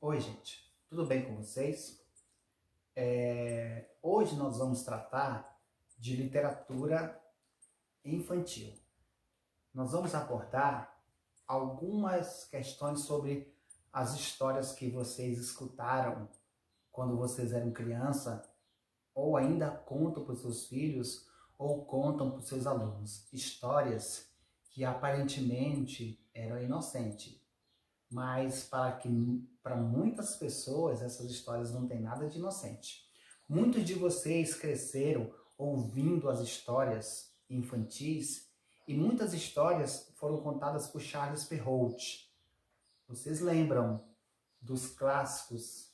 Oi, gente, tudo bem com vocês? Hoje nós vamos tratar de literatura infantil. Nós vamos abordar algumas questões sobre as histórias que vocês escutaram quando vocês eram criança, ou ainda contam para os seus filhos, ou contam para os seus alunos. Histórias que aparentemente eram inocentes, mas para muitas pessoas essas histórias não têm nada de inocente. Muitos de vocês cresceram ouvindo as histórias infantis e muitas histórias foram contadas por Charles Perrault. Vocês lembram dos clássicos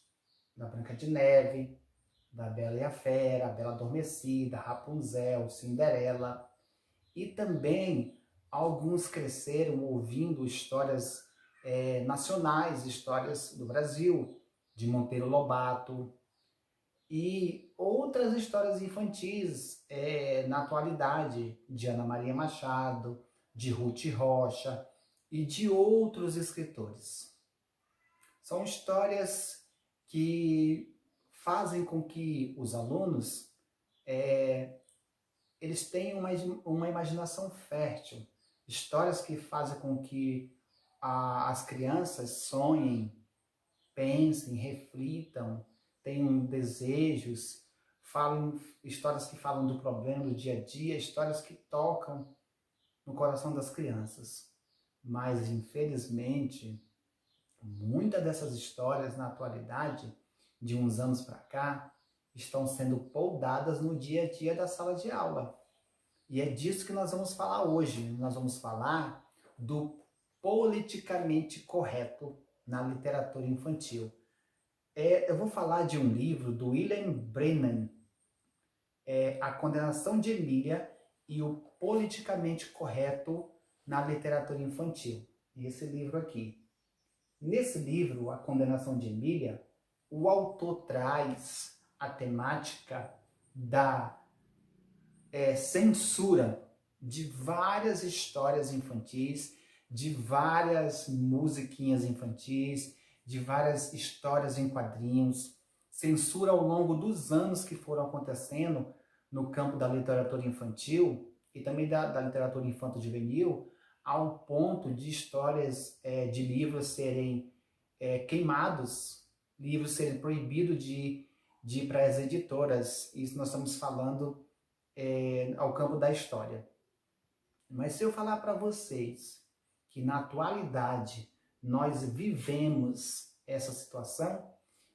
da Branca de Neve, da Bela e a Fera, a Bela Adormecida, Rapunzel, Cinderela, e também alguns cresceram ouvindo histórias nacionais, histórias do Brasil, de Monteiro Lobato, e outras histórias infantis na atualidade, de Ana Maria Machado, de Ruth Rocha e de outros escritores. São histórias que fazem com que os alunos eles tenham uma imaginação fértil, histórias que fazem com que as crianças sonhem, pensem, reflitam, tenham desejos, falem histórias que falam do problema do dia a dia, histórias que tocam no coração das crianças. Mas, infelizmente, muitas dessas histórias na atualidade, de uns anos para cá, estão sendo poldadas no dia a dia da sala de aula. E é disso que nós vamos falar hoje. Nós vamos falar do politicamente correto na literatura infantil. Eu vou falar de um livro do William Brennan, A Condenação de Emília e o Politicamente Correto na Literatura Infantil. Esse livro aqui. Nesse livro, A Condenação de Emília, o autor traz a temática da censura de várias histórias infantis, de várias musiquinhas infantis, de várias histórias em quadrinhos, censura ao longo dos anos que foram acontecendo no campo da literatura infantil e também da literatura infanto-juvenil, ao ponto de histórias de livros serem queimados, livros serem proibidos de ir para as editoras. Isso nós estamos falando ao campo da história. Mas se eu falar para vocês que na atualidade nós vivemos essa situação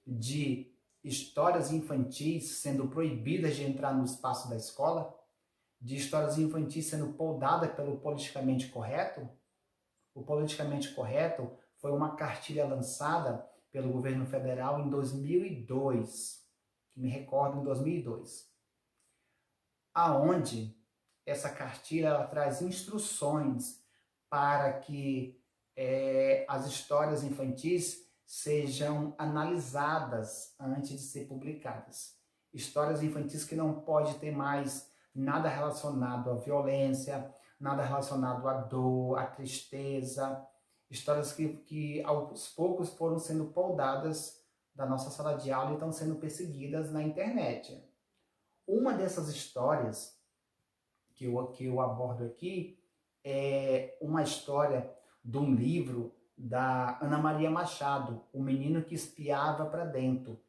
de histórias infantis sendo proibidas de entrar no espaço da escola, de histórias infantis sendo poldadas pelo politicamente correto, o politicamente correto foi uma cartilha lançada pelo governo federal em 2002, que me recordo, em 2002, aonde essa cartilha ela traz instruções para que as histórias infantis sejam analisadas antes de ser publicadas. Histórias infantis que não pode ter mais nada relacionado à violência, nada relacionado à dor, à tristeza. Histórias que aos poucos foram sendo poldadas da nossa sala de aula e estão sendo perseguidas na internet. Uma dessas histórias que eu abordo aqui é uma história de um livro da Ana Maria Machado, O Menino que Espiava para Dentro.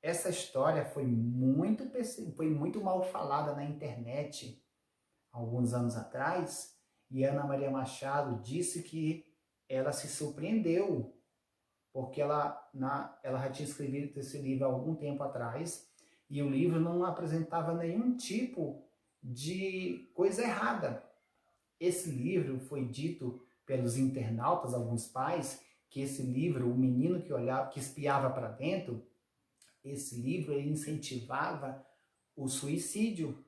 Essa história foi muito mal falada na internet alguns anos atrás, e Ana Maria Machado disse que ela se surpreendeu, porque ela já tinha escrito esse livro há algum tempo atrás, e o livro não apresentava nenhum tipo de coisa errada. Esse livro foi dito pelos internautas, alguns pais, que esse livro, O Menino que Espiava para Dentro, esse livro ele incentivava o suicídio.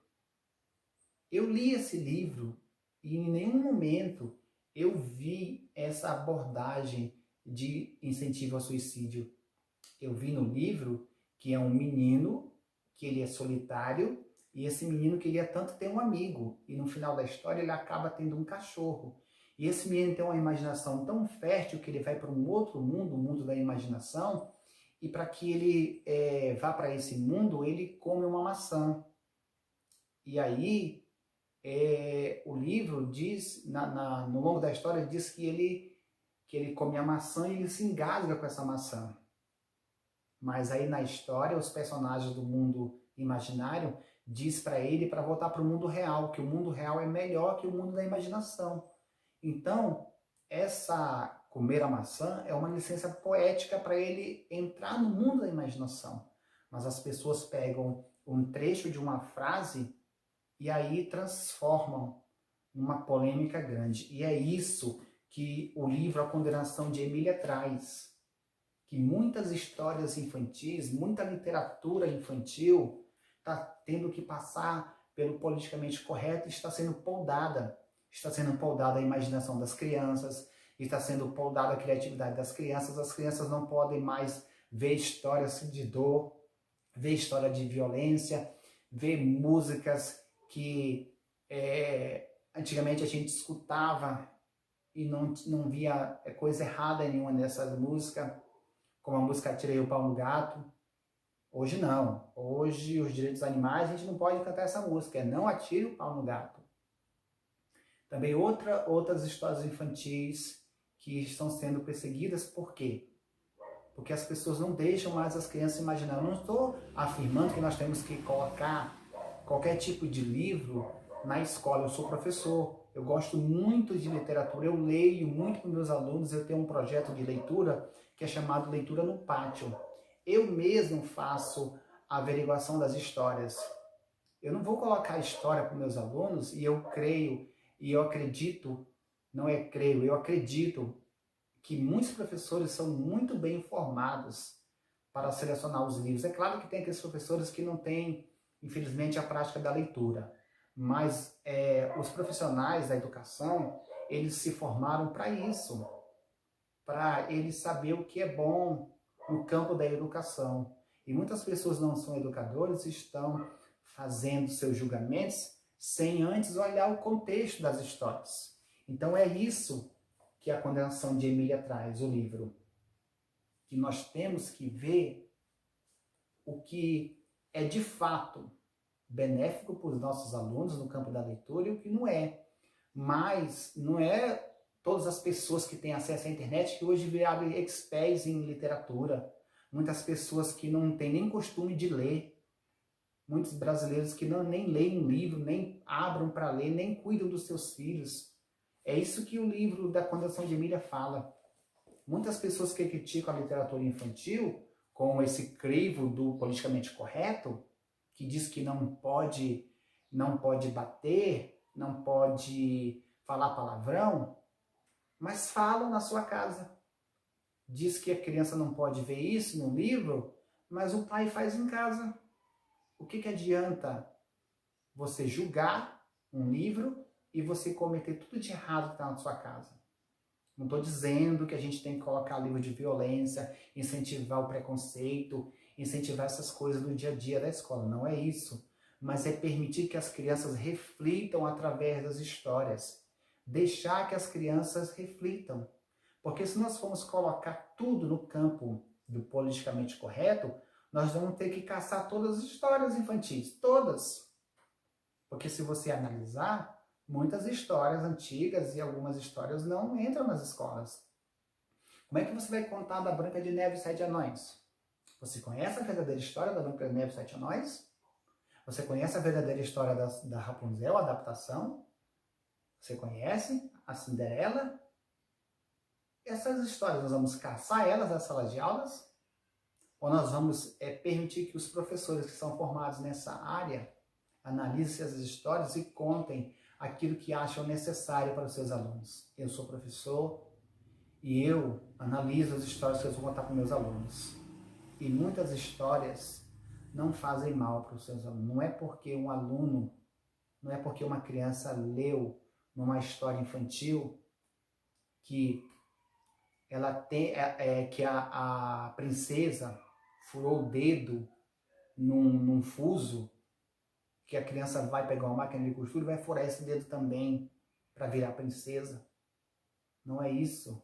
Eu li esse livro e em nenhum momento eu vi essa abordagem de incentivo ao suicídio. Eu vi no livro que é um menino que ele é solitário, e esse menino queria tanto ter um amigo, e no final da história ele acaba tendo um cachorro. E esse menino tem uma imaginação tão fértil que ele vai para um outro mundo, o mundo da imaginação, e para que ele vá para esse mundo, ele come uma maçã. E aí, o livro diz, no longo da história, diz que ele come a maçã e ele se engasga com essa maçã. Mas aí na história, os personagens do mundo imaginário diz para ele para voltar para o mundo real, que o mundo real é melhor que o mundo da imaginação. Então, essa comer a maçã é uma licença poética para ele entrar no mundo da imaginação. Mas as pessoas pegam um trecho de uma frase e aí transformam numa polêmica grande. E é isso que o livro A Condenação de Emília traz. Que muitas histórias infantis, muita literatura infantil está tendo que passar pelo politicamente correto e está sendo podada. Está sendo podada a imaginação das crianças, está sendo podada a criatividade das crianças. As crianças não podem mais ver histórias de dor, ver história de violência, ver músicas que antigamente a gente escutava e não via coisa errada em nenhuma dessas músicas, como a música Tirei o Pau no Gato. Hoje não. Hoje os direitos animais a gente não pode cantar essa música, não atire o pau no gato. Também outras histórias infantis que estão sendo perseguidas, por quê? Porque as pessoas não deixam mais as crianças imaginar. Eu não estou afirmando que nós temos que colocar qualquer tipo de livro na escola. Eu sou professor, eu gosto muito de literatura, eu leio muito com meus alunos, eu tenho um projeto de leitura que é chamado Leitura no Pátio. Eu mesmo faço a averiguação das histórias. Eu não vou colocar a história para meus alunos e eu creio e eu acredito, não é creio, eu acredito que muitos professores são muito bem informados para selecionar os livros. É claro que tem aqueles professores que não têm, infelizmente, a prática da leitura, mas os profissionais da educação, eles se formaram para isso, para eles saber o que é bom no campo da educação. E muitas pessoas não são educadores, estão fazendo seus julgamentos sem antes olhar o contexto das histórias. Então é isso que A Condenação de Emília traz, o livro. Que nós temos que ver o que é de fato benéfico para os nossos alunos no campo da leitura e o que não é. Mas não é todas as pessoas que têm acesso à internet que hoje viraram experts em literatura. Muitas pessoas que não têm nem costume de ler. Muitos brasileiros que nem leem um livro, nem abram para ler, nem cuidam dos seus filhos. É isso que o livro da Condenação de Emília fala. Muitas pessoas que criticam a literatura infantil, com esse crivo do politicamente correto, que diz que não pode bater, não pode falar palavrão, mas falam na sua casa. Diz que a criança não pode ver isso no livro, mas o pai faz em casa. O que adianta você julgar um livro e você cometer tudo de errado que está na sua casa? Não estou dizendo que a gente tem que colocar livro de violência, incentivar o preconceito, incentivar essas coisas no dia a dia da escola. Não é isso. Mas é permitir que as crianças reflitam através das histórias. Deixar que as crianças reflitam. Porque se nós formos colocar tudo no campo do politicamente correto, nós vamos ter que caçar todas as histórias infantis. Todas. Porque se você analisar, muitas histórias antigas e algumas histórias não entram nas escolas. Como é que você vai contar da Branca de Neve e Sete Anões? Você conhece a verdadeira história da Branca de Neve e Sete Anões? Você conhece a verdadeira história da Rapunzel, a adaptação? Você conhece a Cinderela? Essas histórias, nós vamos caçar elas nas salas de aulas? Ou nós vamos permitir que os professores que são formados nessa área analisem essas histórias e contem aquilo que acham necessário para os seus alunos? Eu sou professor e eu analiso as histórias que eu vou contar para os meus alunos. E muitas histórias não fazem mal para os seus alunos. Não é porque um aluno, não é porque uma criança leu numa história infantil que ela tem que a princesa furou o dedo num fuso, que a criança vai pegar uma máquina de costura e vai furar esse dedo também para virar princesa. Não é isso.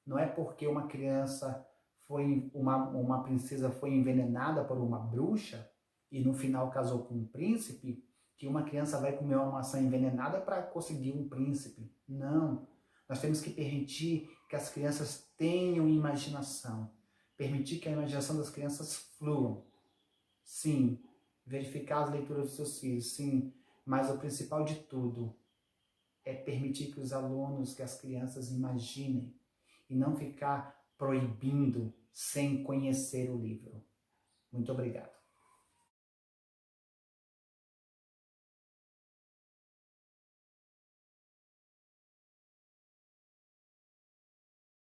Não é porque uma criança uma princesa foi envenenada por uma bruxa e no final casou com um príncipe, que uma criança vai comer uma maçã envenenada para conseguir um príncipe. Não. Nós temos que permitir que as crianças tenham imaginação. Permitir que a imaginação das crianças flua. Sim. Verificar as leituras dos seus filhos. Sim. Mas o principal de tudo é permitir que os alunos, que as crianças imaginem e não ficar proibindo sem conhecer o livro. Muito obrigado.